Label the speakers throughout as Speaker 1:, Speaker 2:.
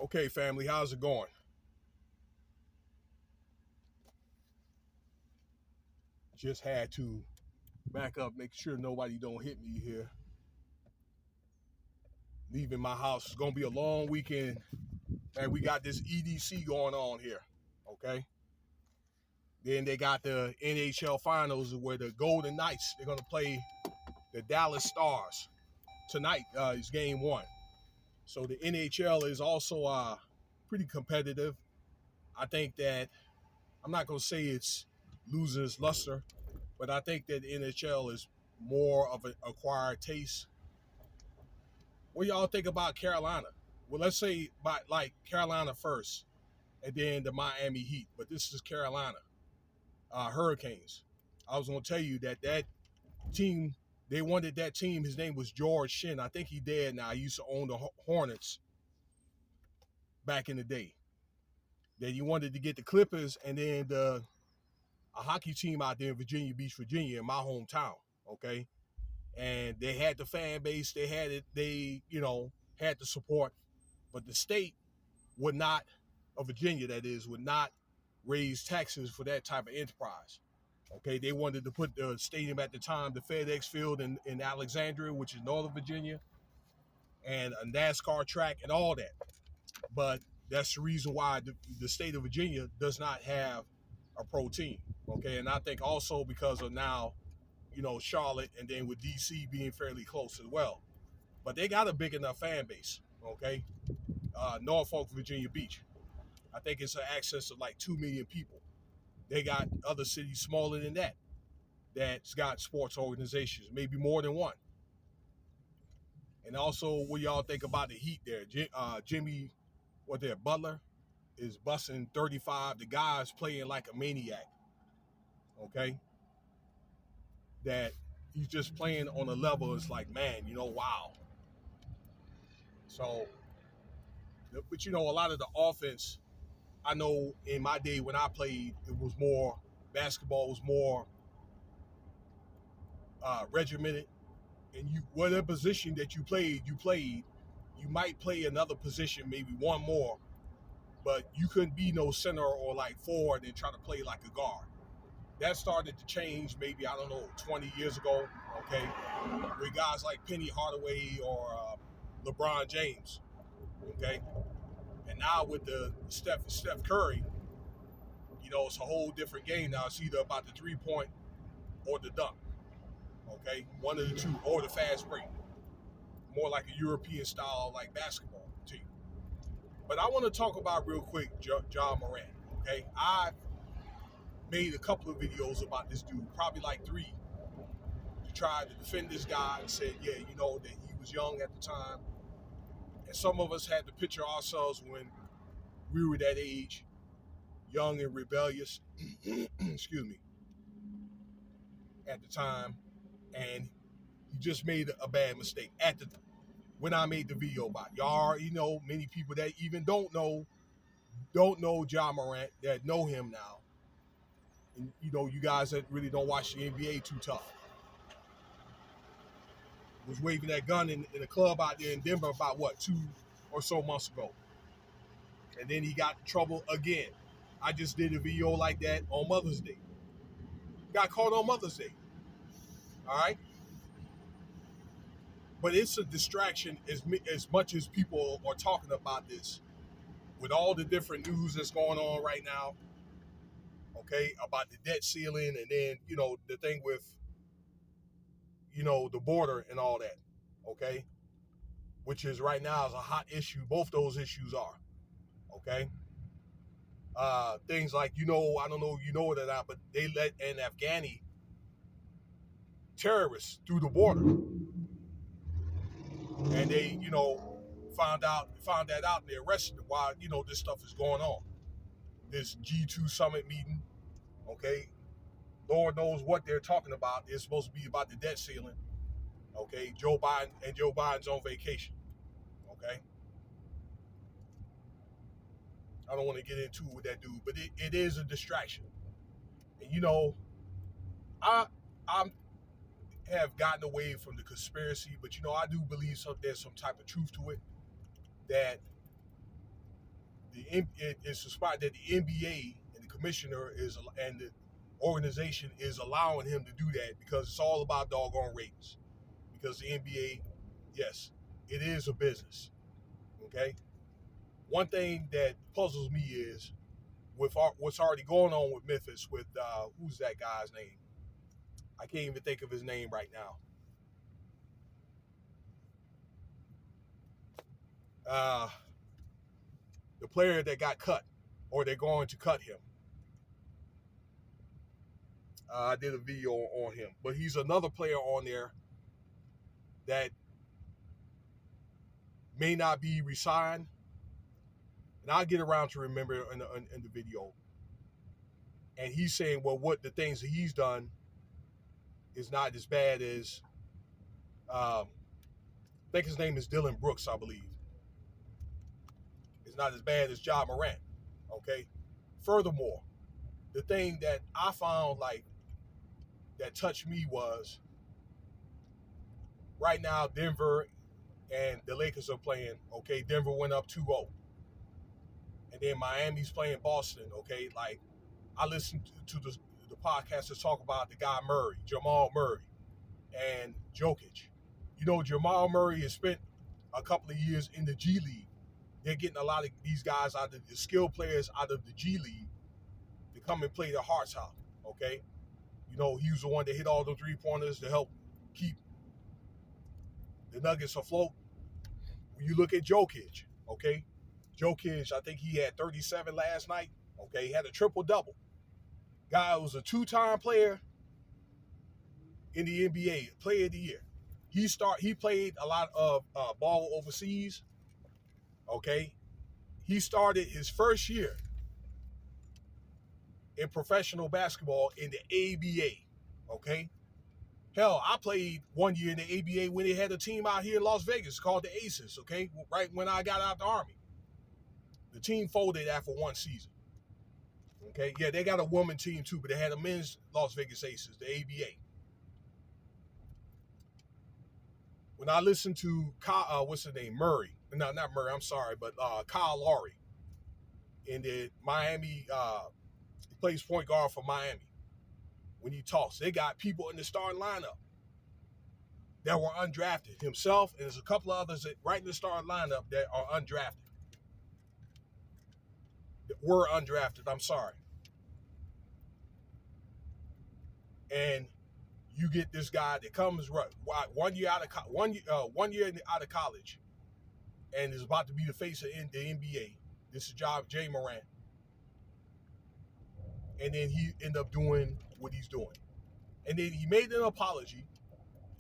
Speaker 1: Okay, family, how's it going? Just had to back up, make sure nobody don't hit me here. Leaving my house. It's gonna be a long weekend. Man, we got this EDC going on here. Okay. Then they got the NHL finals where the Golden Knights, they're gonna play the Dallas Stars. Tonight is game one. So the NHL is also pretty competitive. I think that I'm not gonna say it's losing its luster, but I think that the NHL is more of an acquired taste. What y'all think about Carolina? Well, let's say by like Carolina first, and then the Miami Heat. But this is Carolina Hurricanes. I was gonna tell you that team, they wanted that team. His name was George Shin. I think he dead now. He used to own the Hornets back in the day. That he wanted to get the Clippers and then a hockey team out there in Virginia Beach, Virginia, in my hometown. Okay, and they had the fan base. They had it. They had the support, but the state would not, of Virginia that is, would not raise taxes for that type of enterprise. Okay, they wanted to put the stadium at the time, the FedEx Field in Alexandria, which is Northern Virginia, and a NASCAR track and all that. But that's the reason why the state of Virginia does not have a pro team. Okay, and I think also because of now, Charlotte and then with DC being fairly close as well. But they got a big enough fan base. Okay, Norfolk, Virginia Beach. I think it's an access of like 2 million people. They got other cities smaller than that that's got sports organizations, maybe more than one. And also, what y'all think about the Heat there? Jimmy, Butler is busting 35. The guy's playing like a maniac. Okay, that he's just playing on a level. It's like, man, wow. So, but a lot of the offense, I know in my day when I played, it was more basketball was more regimented, and you whatever position that you played, you played. You might play another position, maybe one more, but you couldn't be no center or like forward and try to play like a guard. That started to change maybe, I don't know, 20 years ago, okay, with guys like Penny Hardaway or LeBron James, okay? And now with the Steph Curry, it's a whole different game now. It's either about the 3-point or the dunk, okay? One of the two, or the fast break. More like a European style, like basketball team. But I want to talk about real quick, Ja Morant, okay? I've made a couple of videos about this dude, probably like 3, to try to defend this guy and said, yeah, that he was young at the time. And some of us had to picture ourselves when we were that age, young and rebellious, excuse me, at the time. And he just made a bad mistake when I made the video about it. Y'all already know, many people that even don't know Ja Morant, that know him now. And, you guys that really don't watch the NBA too tough. Was waving that gun in a club out there in Denver about, 2 or so months ago. And then he got in trouble again. I just did a video like that on Mother's Day. Got caught on Mother's Day. All right? But it's a distraction as much as people are talking about this. With all the different news that's going on right now, okay, about the debt ceiling and then, the thing with, the border and all that, okay, which is right now is a hot issue. Both those issues are, okay. Things like, I don't know if you know it or not, but they let an Afghani terrorists through the border. And they, found that out and they arrested him while, this stuff is going on. This G2 summit meeting, okay? Lord knows what they're talking about. It's supposed to be about the debt ceiling, okay? Joe Biden's on vacation, okay? I don't want to get into it with that dude, but it is a distraction. And, I have gotten away from the conspiracy, but, I do believe there's some type of truth to it, that it's a spot that the NBA and the commissioner and the organization is allowing him to do that because it's all about doggone ratings. Because the NBA, yes, it is a business. Okay. One thing that puzzles me is with what's already going on with Memphis. With who's that guy's name? I can't even think of his name right now. Uh, the player that got cut, or they're going to cut him. I did a video on him, but he's another player on there that may not be resigned, and I'll get around to remember in the video. And he's saying, well, what the things that he's done is not as bad as, I think his name is Dylan Brooks, I believe. It's not as bad as Ja Morant. Okay. Furthermore, the thing that I found like that touched me was right now Denver and the Lakers are playing. Okay, Denver went up 2-0. And then Miami's playing Boston. Okay, like I listened to the podcasters talk about the guy Murray, Jamal Murray, and Jokic. You know, Jamal Murray has spent a couple of years in the G League. They're getting a lot of these guys out of the skilled players out of the G League to come and play their hearts out. Okay, you know, he was the one that hit all the 3-pointers to help keep the Nuggets afloat. When you look at Jokic, okay, Jokic, I think he had 37 last night. Okay, he had a triple-double. Guy was a 2-time player in the NBA, Player of the Year. He played a lot of ball overseas. Okay, he started his first year in professional basketball in the ABA. Okay, hell, I played 1 year in the ABA when they had a team out here in Las Vegas called the Aces. Okay, right when I got out the Army, the team folded after 1 season. Okay, yeah, they got a woman team too, but they had a men's Las Vegas Aces, the ABA. When I listened to Kyle, what's his name, Murray? No, not Murray. I'm sorry, but Kyle Lowry in the Miami. He plays point guard for Miami. When he talks, they got people in the starting lineup that were undrafted. Himself and there's a couple of others that right in the starting lineup that are undrafted. That were undrafted. I'm sorry. And you get this guy that comes 1 year out of 1 year out of college, and is about to be the face of the NBA. This is Ja Morant, and then he ended up doing what he's doing, and then he made an apology.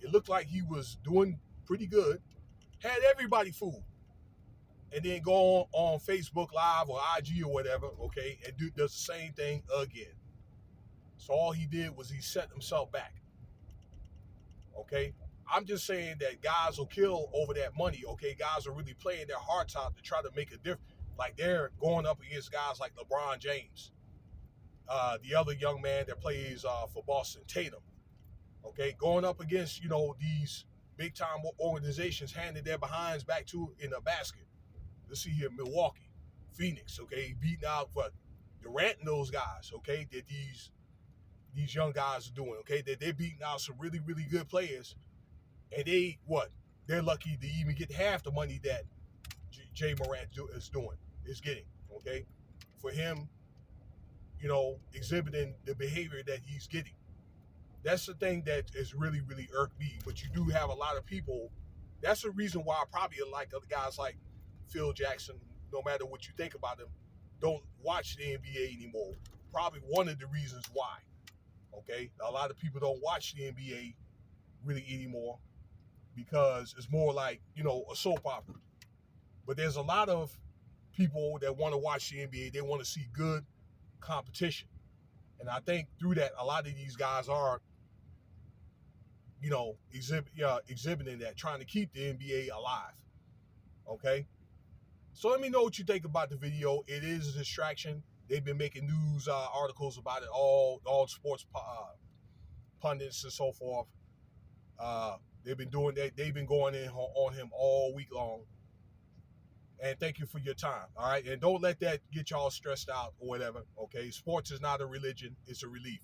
Speaker 1: It looked like he was doing pretty good, had everybody fooled, and then go on Facebook Live or IG or whatever, okay, and does the same thing again. So all he did was he set himself back. Okay, I'm just saying that guys will kill over that money. Okay, guys are really playing their hearts out to try to make a difference. Like they're going up against guys like LeBron James, the other young man that plays for Boston, Tatum. Okay, going up against these big time organizations, handing their behinds back to in a basket. Let's see here, Milwaukee, Phoenix. Okay, beating out what Durant and those guys. Okay, that these young guys are doing. Okay, that they're beating out some really really good players, and they're lucky to even get half the money that Ja Morant is getting. Okay, for him, exhibiting the behavior that he's getting. That's the thing that is really, really irked me. But you do have a lot of people. That's the reason why I probably like other guys like Phil Jackson, no matter what you think about him, don't watch the NBA anymore. Probably one of the reasons why. Okay? A lot of people don't watch the NBA really anymore because it's more like, a soap opera. But there's a lot of people that want to watch the NBA. They want to see good competition. And I think through that, a lot of these guys are, exhibiting that, trying to keep the NBA alive. Okay? So let me know what you think about the video. It is a distraction. They've been making news articles about it, all sports pundits and so forth. They've been doing that. They've been going in on him all week long. And thank you for your time. All right. And don't let that get y'all stressed out or whatever. Okay. Sports is not a religion, it's a relief.